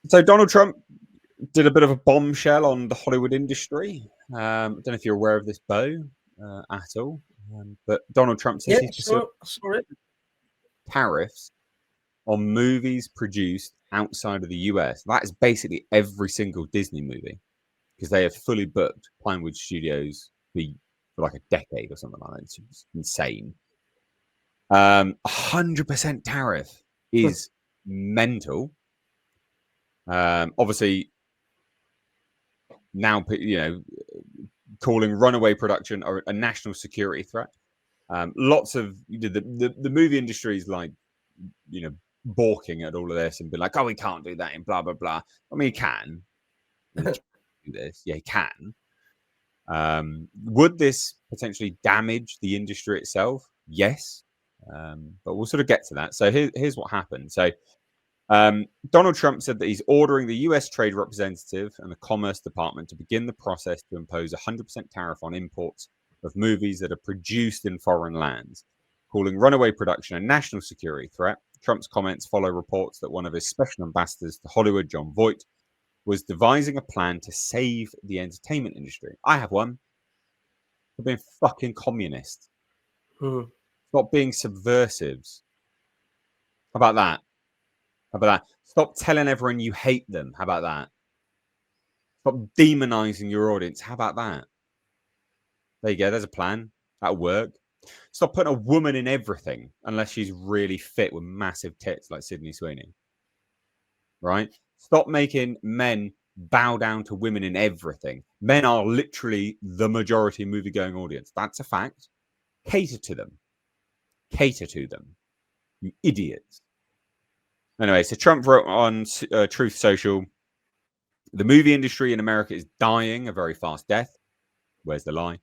So Donald Trump did a bit of a bombshell on the Hollywood industry. I don't know if you're aware of this, Bo, at all. But Donald Trump says Yeah, he's pursuing saw it. tariffs on movies produced outside of the US. That is basically every single Disney movie because they have fully booked Pinewood Studios for like a decade or something like that. It's insane. 100% tariff is mental. Obviously, now calling runaway production a national security threat. Lots of the movie industry is like balking at all of this and be like, oh, we can't do that and blah blah blah. I mean, you can do this, yeah, you can. Would this potentially damage the industry itself? Yes, but we'll sort of get to that. So here's what happened. So Donald Trump said that he's ordering the US Trade Representative and the Commerce Department to begin the process to impose a 100% tariff on imports of movies that are produced in foreign lands, calling runaway production a national security threat. Trump's comments follow reports that one of his special ambassadors to Hollywood, John Voight, was devising a plan to save the entertainment industry. I have one. For being fucking communist. Stop being subversives. How about that? How about that? Stop telling everyone you hate them. How about that? Stop demonizing your audience. How about that? There you go. There's a plan. That'll work. Stop putting a woman in everything unless she's really fit with massive tits like Sydney Sweeney. Right? Stop making men bow down to women in everything. Men are literally the majority movie-going audience. That's a fact. Cater to them. Cater to them. You idiots. Anyway, so Trump wrote on Truth Social, the movie industry in America is dying a very fast death. Where's the lie?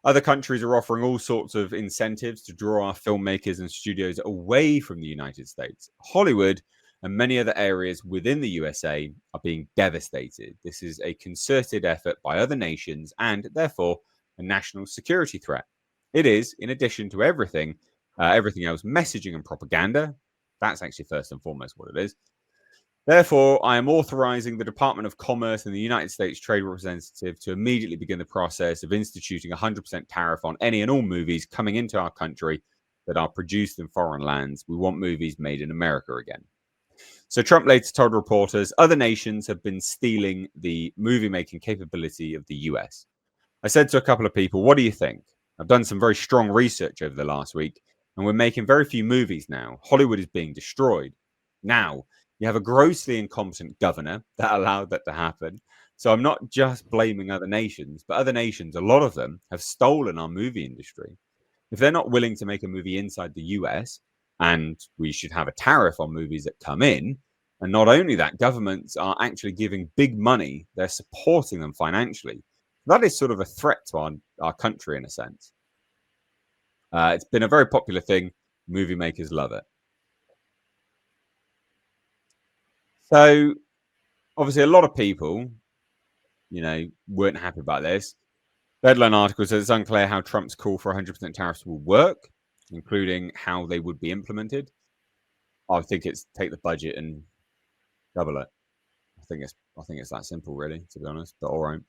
Other countries are offering all sorts of incentives to draw our filmmakers and studios away from the United States. Hollywood and many other areas within the USA are being devastated. This is a concerted effort by other nations and, therefore, a national security threat. It is, in addition to everything else, messaging and propaganda. That's actually first and foremost what it is. Therefore, I am authorizing the Department of Commerce and the United States Trade Representative to immediately begin the process of instituting a 100% tariff on any and all movies coming into our country that are produced in foreign lands. We want movies made in America again. So Trump later told reporters other nations have been stealing the movie-making capability of the US. I said to a couple of people, what do you think? I've done some very strong research over the last week, and we're making very few movies now. Hollywood is being destroyed. Now, you have a grossly incompetent governor that allowed that to happen. So I'm not just blaming other nations, but other nations, a lot of them, have stolen our movie industry. If they're not willing to make a movie inside the US, and we should have a tariff on movies that come in, and not only that, governments are actually giving big money. They're supporting them financially. That is sort of a threat to our country in a sense. It's been a very popular thing. Movie makers love it. So, obviously, a lot of people, weren't happy about this. The headline article says it's unclear how Trump's call for 100% tariffs will work, including how they would be implemented. I think it's take the budget and double it. I think it's that simple, really, to be honest. But all right.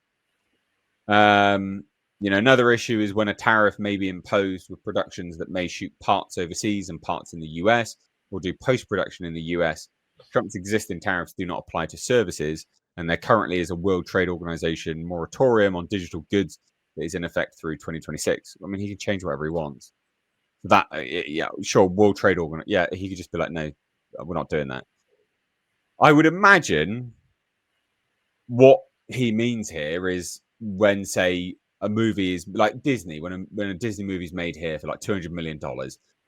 Another issue is when a tariff may be imposed with productions that may shoot parts overseas and parts in the US or do post-production in the US. Trump's existing tariffs do not apply to services, and there currently is a World Trade Organization moratorium on digital goods that is in effect through 2026. I mean, he can change whatever he wants. That, yeah, sure, World Trade Organization. Yeah, he could just be like, no, we're not doing that. I would imagine what he means here is when, say, a movie is like Disney, when a Disney movie is made here for like $200 million,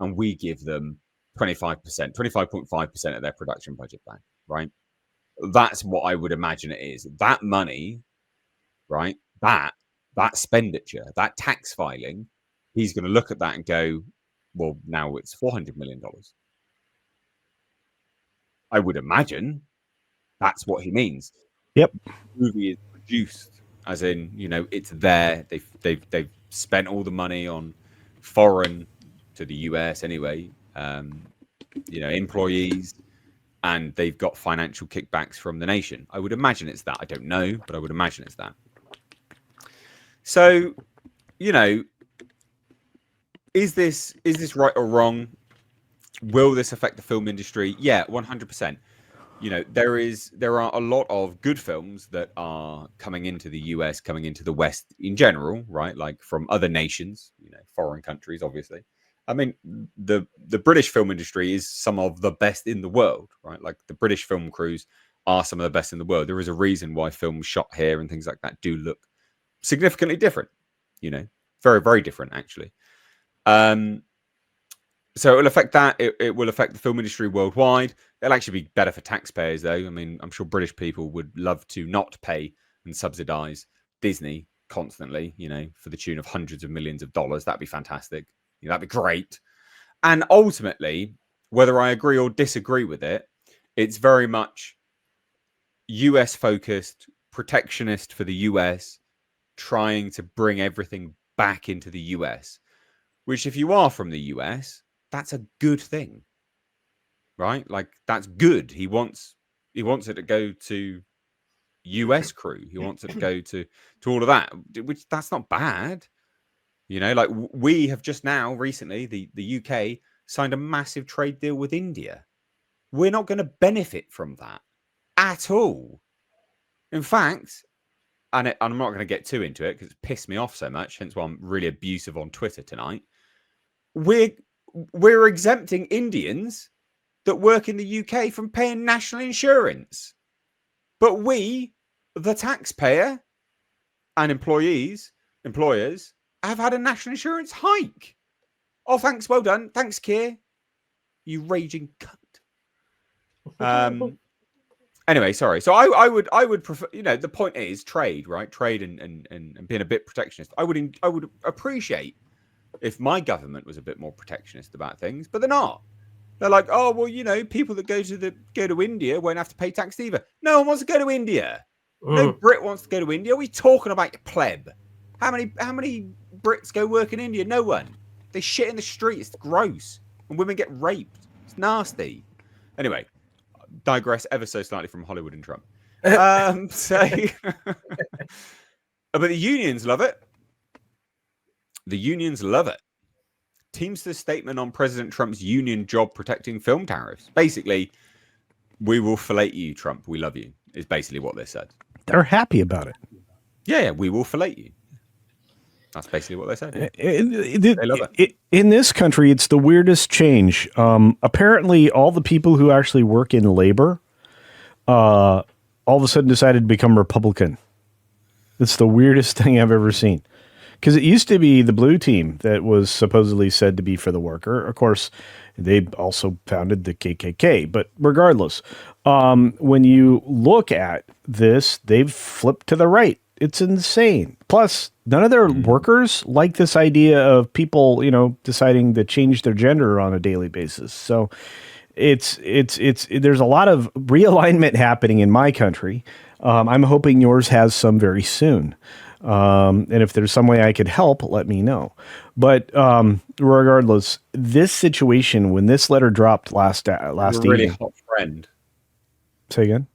and we give them 25.5% of their production budget back, right? That's what I would imagine it is. That money, right? That expenditure, that tax filing, he's going to look at that and go, well, now it's $400 million. I would imagine that's what he means. Yep. The movie is produced, as in, it's there. They've spent all the money on foreign to the US anyway. Employees, and they've got financial kickbacks from the nation. I would imagine it's that. I don't know, but I would imagine it's that. So, you know, is this right or wrong? Will this affect the film industry? Yeah, 100%. You know, there are a lot of good films that are coming into the US, coming into the West in general, right? Like from other nations, you know, foreign countries, obviously. I mean, the British film industry is some of the best in the world, right? Like the British film crews are some of the best in the world. There is a reason why films shot here and things like that do look significantly different, you know, very, very different, actually. So it will affect that. It will affect the film industry worldwide. It'll actually be better for taxpayers, though. I mean, I'm sure British people would love to not pay and subsidize Disney constantly, you know, for the tune of hundreds of millions of dollars. That'd be fantastic. You know, that'd be great. And ultimately, whether I agree or disagree with it, it's very much US focused, protectionist for the US, trying to bring everything back into the US, which if you are from the US, that's a good thing, right? Like that's good. He wants it to go to US crew. He wants it to go to all of that, which that's not bad. You know, like we have just now recently, the UK signed a massive trade deal with India. We're not going to benefit from that at all. In fact, and I'm not going to get too into it because it's pissed me off so much, hence why I'm really abusive on Twitter tonight. We're exempting Indians that work in the UK from paying national insurance. But we, the taxpayer and employers, have had a national insurance hike. Oh, thanks. Well done. Thanks, Keir. You raging cunt. Anyway, sorry. So I would prefer, you know, the point is trade, right? Trade and being a bit protectionist. I would appreciate if my government was a bit more protectionist about things, but they're not. They're like, oh well, you know, people that go to India won't have to pay tax either. No one wants to go to India. No Brit wants to go to India. What are we talking about, you pleb? How many Brits go work in India? No one. They shit in the street. It's gross, and women get raped. It's nasty. Anyway, digress ever so slightly from Hollywood and Trump. But the unions love it. The unions love it. Teamster's statement on President Trump's union job protecting film tariffs. Basically, we will fillet you, Trump. We love you, is basically what they said. They're happy about it. Yeah, we will fillet you. That's basically what they said. Yeah. They love it. In this country, it's the weirdest change. Apparently, all the people who actually work in labor all of a sudden decided to become Republican. It's the weirdest thing I've ever seen. Because it used to be the blue team that was supposedly said to be for the worker. Of course, they also founded the KKK. But regardless, when you look at this, they've flipped to the right. It's insane. Plus, none of their workers like this idea of people, you know, deciding to change their gender on a daily basis. So there's a lot of realignment happening in my country. I'm hoping yours has some very soon. And if there's some way I could help, let me know. But regardless, this situation, when this letter dropped last evening, really hot friend. Say again.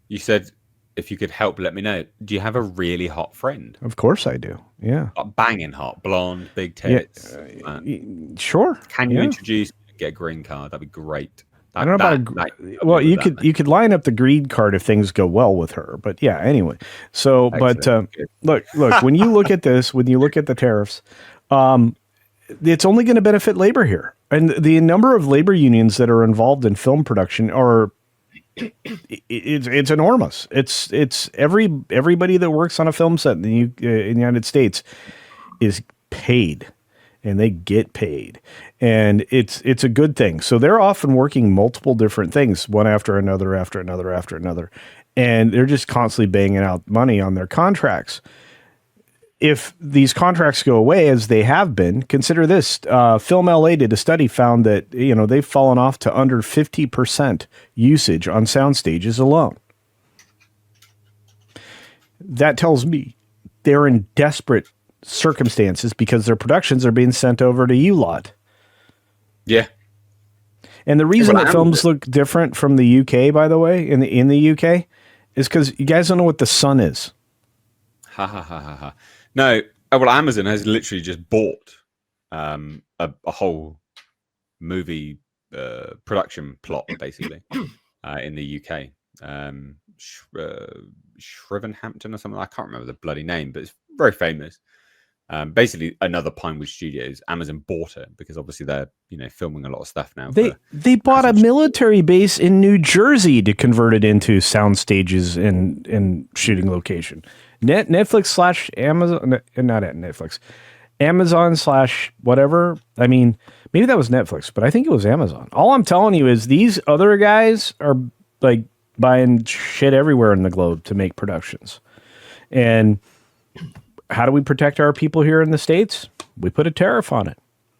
You said if you could help, let me know. Do you have a really hot friend? Of course I do. Yeah, banging hot, blonde, big tits. Sure. Can you introduce me to get a green card? That'd be great. I don't know about you could line up the green card if things go well with her, but yeah. Anyway, so excellent. But look. When you look at this, when you look at the tariffs, it's only going to benefit labor here, and the number of labor unions that are involved in film production are it's enormous. It's everybody that works on a film set in the United States is paid. And they get paid, and it's a good thing. So they're often working multiple different things, one after another, and they're just constantly banging out money on their contracts. If these contracts go away, as they have been, consider this: Film LA did a study, found that they've fallen off to under 50% usage on sound stages alone. That tells me they're in desperate circumstances because their productions are being sent over to you lot. Yeah. And the reason well, that films look different from the UK, by the way, in the UK, is because you guys don't know what the sun is. Ha ha ha ha ha. No, well, Amazon has literally just bought a whole movie production plot, basically, in the UK. Shrivenhampton or something. I can't remember the bloody name, but it's very famous. Basically, another Pinewood Studios. Amazon bought it because obviously they're filming a lot of stuff now. They bought a military base in New Jersey to convert it into sound stages and shooting location. Netflix / Amazon, not at Netflix, Amazon / whatever. I mean, maybe that was Netflix, but I think it was Amazon. All I'm telling you is these other guys are like buying shit everywhere in the globe to make productions. And how do we protect our people here in the States? We put a tariff on it.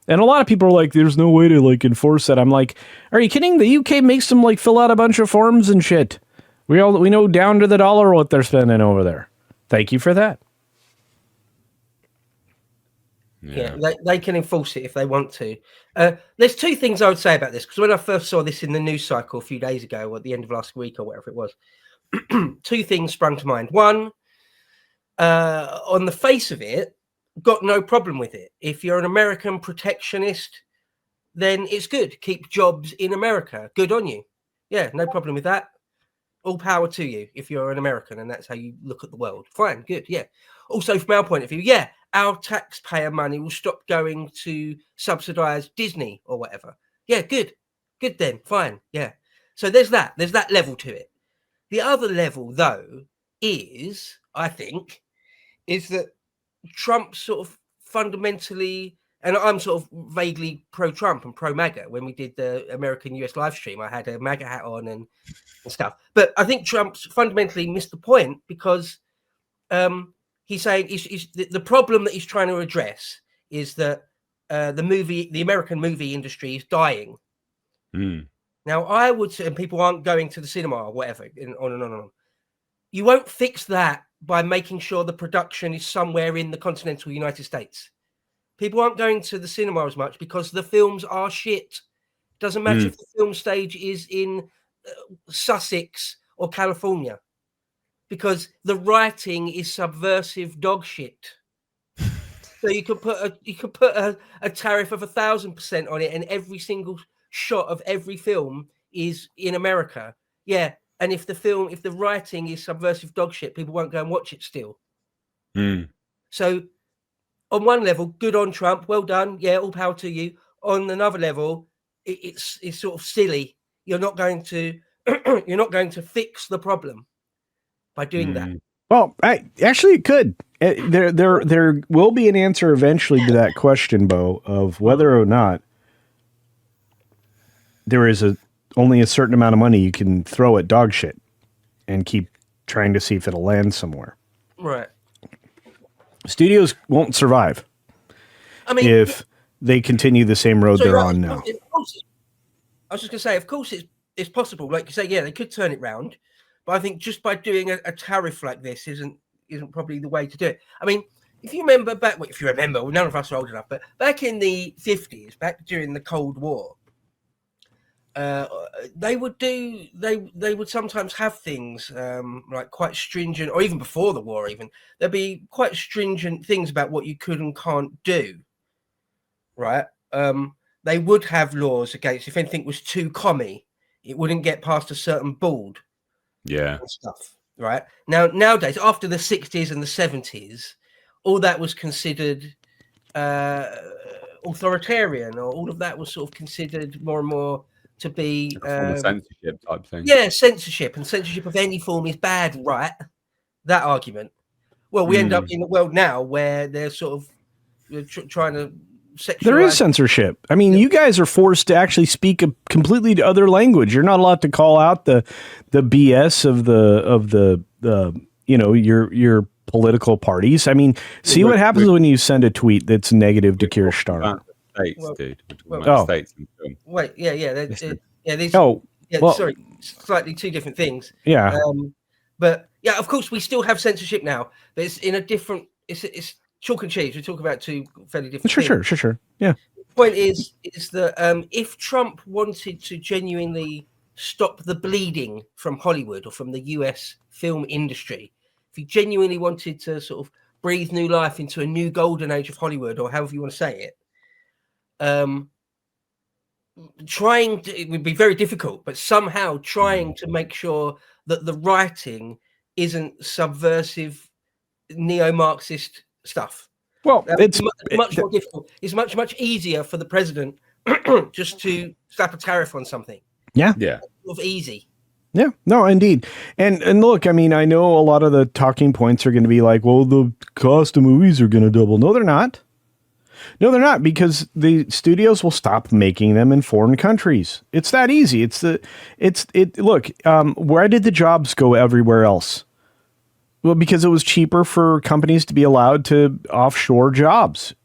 And a lot of people are like, there's no way to like enforce that. I'm like, are you kidding? The UK makes them like fill out a bunch of forms and shit. We know down to the dollar what they're spending over there. Thank you for that. Yeah, they can enforce it if they want to. There's two things I would say about this, because when I first saw this in the news cycle a few days ago, or at the end of last week or whatever it was, two things sprung to mind. One, on the face of it, got no problem with it. If you're an American protectionist, then it's good. Keep jobs in America. Good on you. Yeah, no problem with that. All power to you if you're an American and that's how you look at the world. Fine, good, yeah. Also, from our point of view, yeah, our taxpayer money will stop going to subsidize Disney or whatever. Yeah, good. Good then, fine, yeah. So there's that level to it. The other level, though, is, I think, is that Trump sort of fundamentally, and I'm sort of vaguely pro-Trump and pro-MAGA. When we did the American-US live stream, I had a MAGA hat on and stuff. But I think Trump's fundamentally missed the point, because he's saying the problem that he's trying to address is that the American movie industry is dying. Mm. Now, I would say, and people aren't going to the cinema or whatever, and on and on and on. You won't fix that by making sure the production is somewhere in the continental United States. People aren't going to the cinema as much because the films are shit. Doesn't matter if the film stage is in Sussex or California, because the writing is subversive dog shit. So you could put a tariff of 1,000% on it, and every single shot of every film is in America. Yeah, and if the writing is subversive dog shit, people won't go and watch it still. So on one level, good on Trump, well done, yeah, all power to you. On another level, it's sort of silly. You're not going to fix the problem by doing that. Well, actually, it could. There will be an answer eventually to that question, Bo, of whether or not there is only a certain amount of money you can throw at dog shit and keep trying to see if it'll land somewhere. Right. Studios won't survive. I mean, if they continue the same road they're on now. I was just going to say, of course, it's possible. Like you say, yeah, they could turn it round, but I think just by doing a tariff like this isn't probably the way to do it. I mean, if you remember back, well, none of us are old enough, but back in the 50s, back during the Cold War, they would sometimes have things like quite stringent, or even before the war, even there'd be quite stringent things about what you could and can't do. Right? They would have laws against, if anything was too commie, it wouldn't get past a certain board. Yeah. And stuff. Right? Nowadays, after the 60s and the 70s, all that was considered authoritarian, or all of that was sort of considered more and more to be censorship type thing. Yeah, censorship, and censorship of any form is bad, right? That argument. Well, we end up in a world now where they're sort of trying to sexualize. There is censorship. I mean, you guys are forced to actually speak a completely other language. You're not allowed to call out the BS of the your political parties. I mean, see what happens when you send a tweet that's negative to Keir Starmer. States, dude. States and film. Wait, sorry, slightly two different things. Yeah. But yeah, of course, we still have censorship now, but it's in a different. It's chalk and cheese. We talk about two fairly different. Sure. Yeah. point is that if Trump wanted to genuinely stop the bleeding from Hollywood or from the US film industry, if he genuinely wanted to sort of breathe new life into a new golden age of Hollywood, or however you want to say it, it would be very difficult, but somehow trying to make sure that the writing isn't subversive neo-Marxist stuff. Well, it's much more difficult. It's much easier for the president just to slap a tariff on something. Yeah. Sort of easy. Yeah, no, indeed. And look, I mean, I know a lot of the talking points are going to be like, well, the cost of movies are going to double. No, they're not. No, they're not, because the studios will stop making them in foreign countries. It's that easy. Look, where did the jobs go everywhere else? Well, because it was cheaper for companies to be allowed to offshore jobs.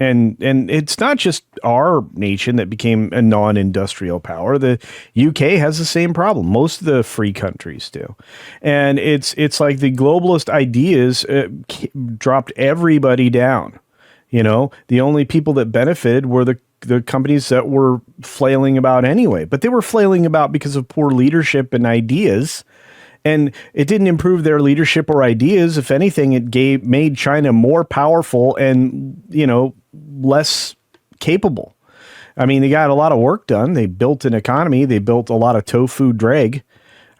And it's not just our nation that became a non-industrial power. The UK has the same problem. Most of the free countries do. And it's like the globalist ideas dropped everybody down. You know, the only people that benefited were the companies that were flailing about anyway. But they were flailing about because of poor leadership and ideas. And it didn't improve their leadership or ideas. If anything, it made China more powerful and, you know, less capable. I mean, they got a lot of work done. They built an economy. They built a lot of tofu dreg.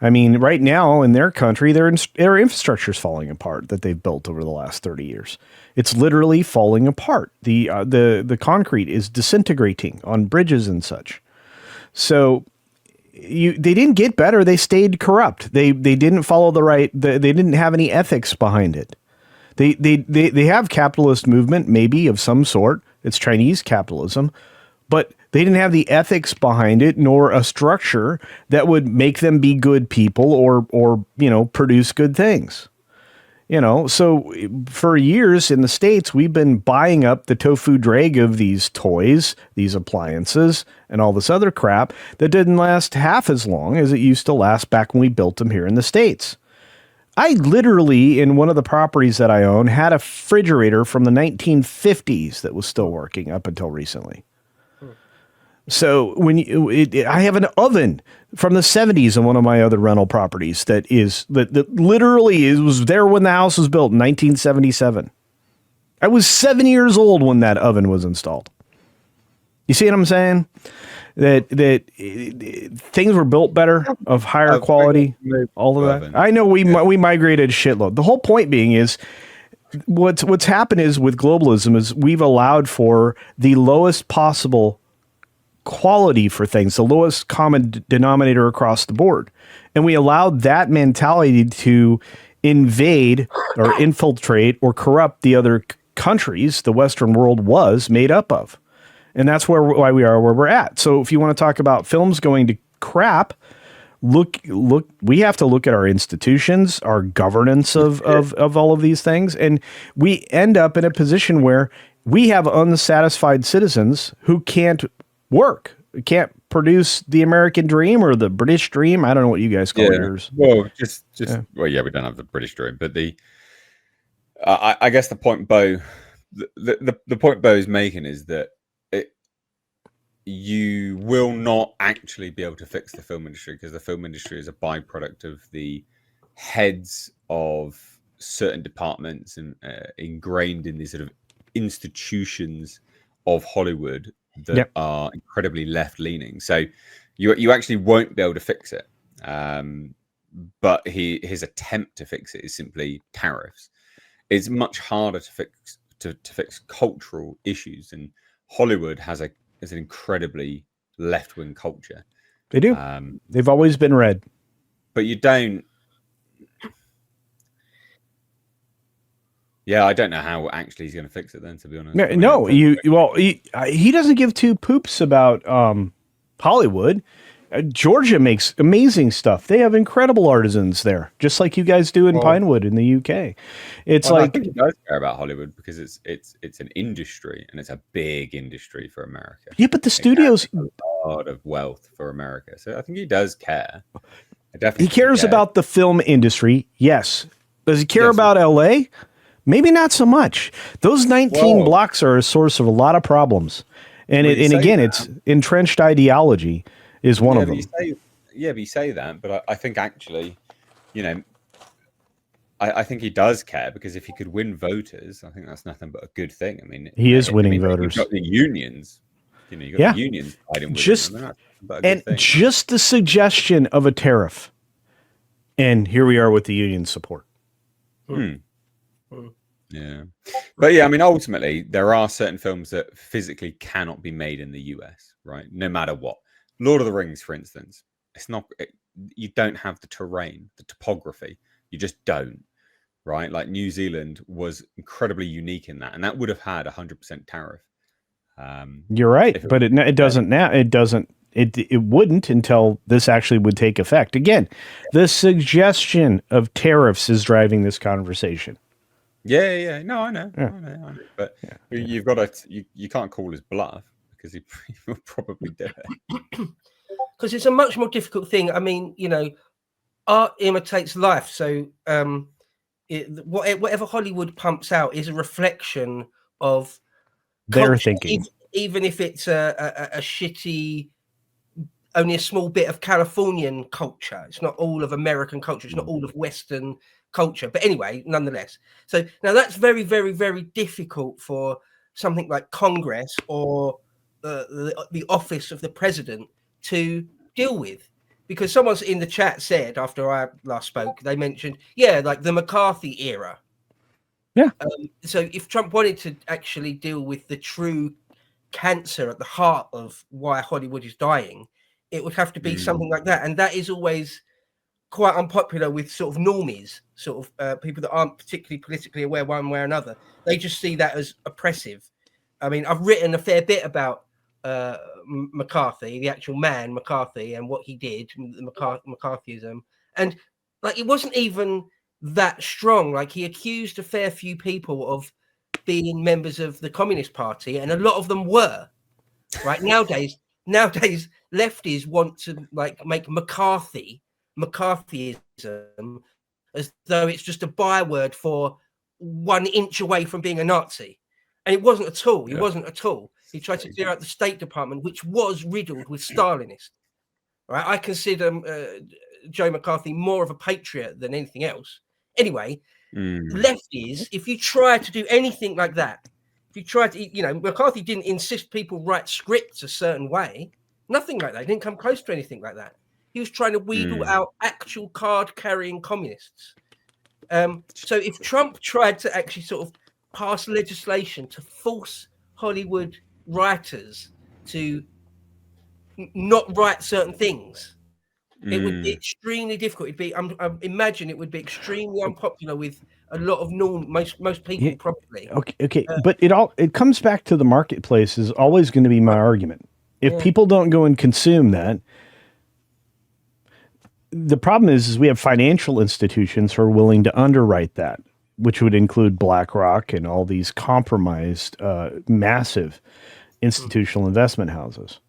I mean, right now in their country, their infrastructure is falling apart that they've built over the last 30 years. It's literally falling apart. The concrete is disintegrating on bridges and such. So they didn't get better. They stayed corrupt. They didn't follow they didn't have any ethics behind it. They have capitalist movement, maybe of some sort. It's Chinese capitalism, but they didn't have the ethics behind it, nor a structure that would make them be good people or you know, produce good things. You know, so for years in the States, we've been buying up the tofu dreg of these toys, these appliances, and all this other crap that didn't last half as long as it used to last back when we built them here in the States. I literally, in one of the properties that I own, had a refrigerator from the 1950s that was still working up until recently. So I have an oven from the 70s in one of my other rental properties that literally was there when the house was built in 1977. I was 7 years old when that oven was installed. You see what I'm saying? That things were built better, of higher quality, all of that. I know we migrated a shitload. The whole point being is what's happened is with globalism is we've allowed for the lowest possible quality for things, the lowest common denominator across the board. And we allowed that mentality to invade or infiltrate or corrupt the other countries the Western world was made up of. And that's why we are where we're at. So if you want to talk about films going to crap, look, we have to look at our institutions, our governance of all of these things. And we end up in a position where we have unsatisfied citizens who can't work, can't produce the American dream or the British dream. I don't know what you guys call yours. Well, we don't have the British dream, but I guess the point the point Bo is making is that you will not actually be able to fix the film industry because the film industry is a byproduct of the heads of certain departments and ingrained in these sort of institutions of Hollywood that are incredibly left-leaning. So you actually won't be able to fix it. But his attempt to fix it is simply tariffs. It's much harder to fix cultural issues, and Hollywood has an incredibly left-wing culture. They do. They've always been red. But you don't. Yeah, I don't know how actually he's going to fix it then, to be honest. No, he doesn't give two poops about Hollywood. Georgia makes amazing stuff. They have incredible artisans there, just like you guys do in Pinewood in the UK. I think he does care about Hollywood because it's an industry and it's a big industry for America. Yeah, but the studios a lot of wealth for America, so I think he does care. He cares about the film industry. Yes. Does he care about LA? Maybe not so much. Those 19 blocks are a source of a lot of problems. And Well, and again, it's entrenched ideology is one of them. But you say that, but I think actually, you know, I think he does care, because if he could win voters, I think that's nothing but a good thing. I mean, he is winning voters. You've got the unions, you've got the unions siding with him. I mean, that's but a good thing. Just the suggestion of a tariff, and here we are with the union support. Yeah, but I mean, ultimately, there are certain films that physically cannot be made in the US, right? No matter what. Lord of the Rings, for instance, you don't have the terrain, the topography. You just don't, right? Like New Zealand was incredibly unique in that, and that would have had 100% tariff. You're right, but it doesn't now. It doesn't. It wouldn't until this actually would take effect. Again, the suggestion of tariffs is driving this conversation. Yeah. No, I know. But you've got to. You can't call his bluff, because he will probably do it. Because it's a much more difficult thing. I mean, art imitates life. So whatever Hollywood pumps out is a reflection of their culture, thinking. Even if it's a shitty, only a small bit of Californian culture. It's not all of American culture. It's not all of Western culture. But anyway, nonetheless. So now that's very, very, very difficult for something like Congress or the office of the president to deal with. Because someone's in the chat said, after I last spoke, they mentioned, like the McCarthy era. Yeah. So if Trump wanted to actually deal with the true cancer at the heart of why Hollywood is dying, it would have to be something like that. And that is always quite unpopular with sort of normies, sort of people that aren't particularly politically aware one way or another. They just see that as oppressive. I mean, I've written a fair bit about McCarthy, the actual man McCarthy, and what he did, McCarthyism, and like it wasn't even that strong. Like he accused a fair few people of being members of the Communist Party, and a lot of them were. Right nowadays, lefties want to like make McCarthyism as though it's just a byword for 1 inch away from being a Nazi, and it wasn't at all. It wasn't at all. He tried to clear out the State Department, which was riddled with Stalinists. Right? I consider Joe McCarthy more of a patriot than anything else. Anyway, lefties, if you try to do anything like that, if you try to, McCarthy didn't insist people write scripts a certain way. Nothing like that. He didn't come close to anything like that. He was trying to wheedle out actual card-carrying communists. So if Trump tried to actually sort of pass legislation to force Hollywood writers to not write certain things, it would be extremely difficult. It'd be, I imagine, it would be extremely unpopular with a lot of most people, probably. Okay, but it comes back to the marketplace is always going to be my argument. If people don't go and consume that, the problem is we have financial institutions who are willing to underwrite that, which would include BlackRock and all these compromised, massive institutional investment houses.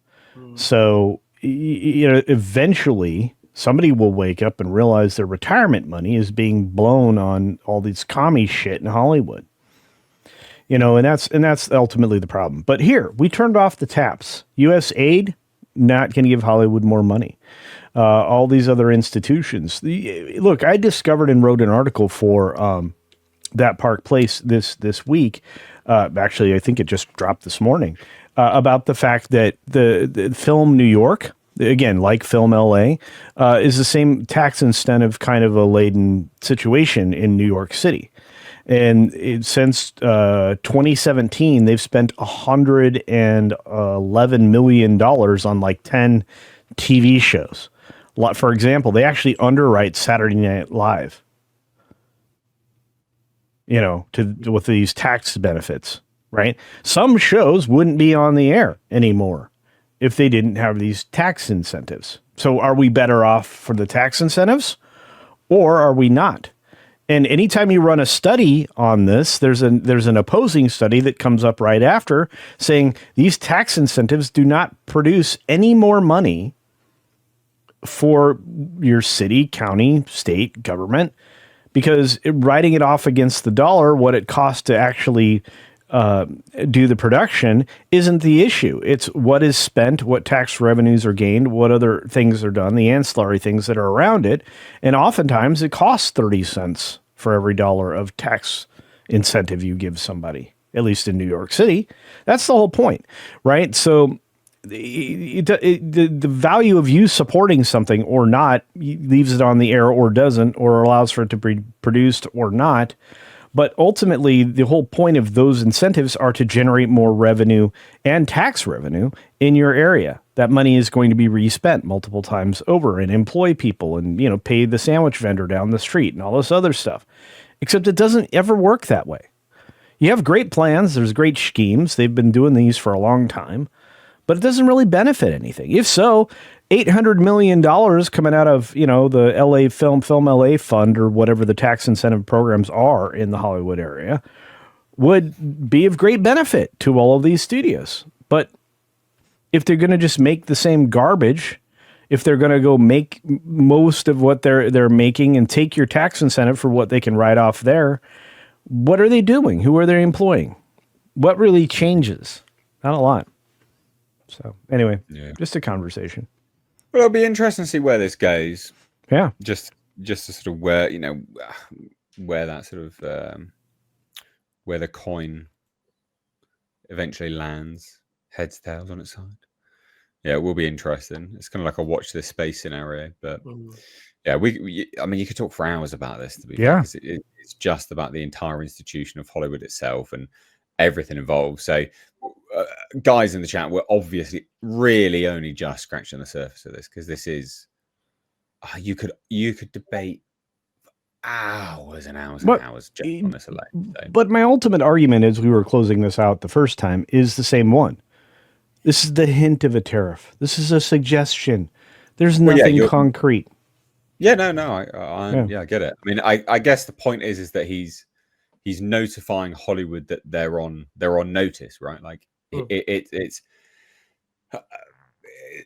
So, eventually somebody will wake up and realize their retirement money is being blown on all these commie shit in Hollywood. And that's ultimately the problem. But here, we turned off the taps. U.S. aid, not going to give Hollywood more money. All these other institutions. Look, I discovered and wrote an article for That Park Place this week. Actually, I think it just dropped this morning. About the fact that the film New York, again, like film LA, is the same tax incentive kind of a laden situation in New York City. And since 2017, they've spent $111 million on like 10 TV shows. For example, they actually underwrite Saturday Night Live, with these tax benefits. Right? Some shows wouldn't be on the air anymore if they didn't have these tax incentives. So are we better off for the tax incentives, or are we not? And anytime you run a study on this, there's an opposing study that comes up right after saying these tax incentives do not produce any more money for your city, county, state government, because writing it off against the dollar, what it costs to actually do the production isn't the issue. It's what is spent, what tax revenues are gained, what other things are done, the ancillary things that are around it. And oftentimes it costs 30 cents for every dollar of tax incentive you give somebody, at least in New York City. That's the whole point, right? So the value of you supporting something or not leaves it on the air or doesn't, or allows for it to be produced or not. But ultimately, the whole point of those incentives are to generate more revenue and tax revenue in your area. That money is going to be respent multiple times over and employ people and, pay the sandwich vendor down the street and all this other stuff. Except it doesn't ever work that way. You have great plans. There's great schemes. They've been doing these for a long time, but it doesn't really benefit anything. If so, $800 million coming out of, the LA Film LA Fund or whatever the tax incentive programs are in the Hollywood area would be of great benefit to all of these studios. But if they're going to just make the same garbage, if they're going to go make most of what they're making and take your tax incentive for what they can write off there, what are they doing? Who are they employing? What really changes? Not a lot. So anyway, just a conversation. Well, it'll be interesting to see where this goes. Yeah. Just to sort of where that sort of where the coin eventually lands, heads, tails on its side. Yeah, it will be interesting. It's kind of like a watch this space scenario, but yeah, I mean, you could talk for hours about this. To be fair, it's just about the entire institution of Hollywood itself and everything involved. So, guys in the chat, we're obviously really only just scratching the surface of this, because this is you could debate hours and hours and hours just on this alone. So. But my ultimate argument, as we were closing this out the first time, is the same one. This is the hint of a tariff. This is a suggestion. There's nothing concrete. Yeah, no, I get it. I mean, I guess the point is that he's notifying Hollywood that they're on notice, right? Like it's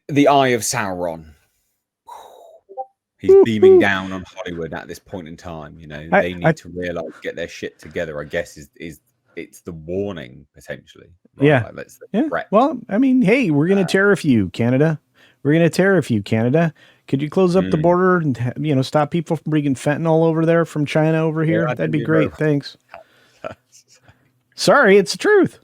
the eye of Sauron. He's beaming down on Hollywood at this point in time. They need to realize, get their shit together. I guess is it's the warning potentially. Right? Yeah. Threat. Well, I mean, hey, we're going to tariff you, Canada. We're going to tariff you, Canada. Could you close up the border and stop people from bringing fentanyl over there from China over here? That'd be great. Thanks. Sorry, it's the truth.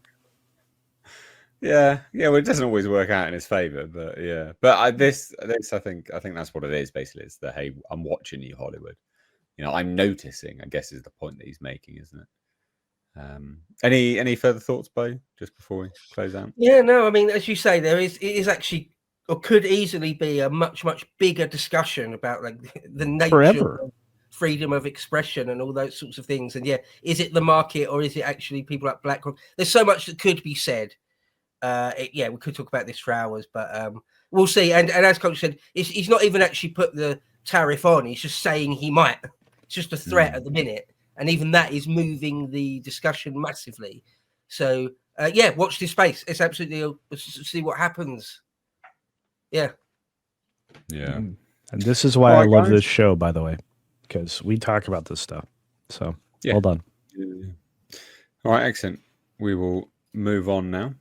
Yeah. Well, it doesn't always work out in his favor, but yeah. But I think that's what it is. Basically, it's the, hey, I'm watching you, Hollywood. I'm noticing, I guess, is the point that he's making, isn't it? Any further thoughts, Bo, just before we close out? Yeah, no, I mean, as you say, it is actually, or could easily be, a much bigger discussion about like the nature of freedom of expression and all those sorts of things. And is it the market, or is it actually people like BlackRock? There's so much that could be said. We could talk about this for hours, but we'll see. And as Coach said, he's not even actually put the tariff on. He's just saying he might. It's just a threat at the minute. And even that is moving the discussion massively. So, watch this space. It's absolutely, see what happens. Yeah. Yeah. And this is why I love this show, by the way, because we talk about this stuff. So, well done. All right, excellent. We will move on now.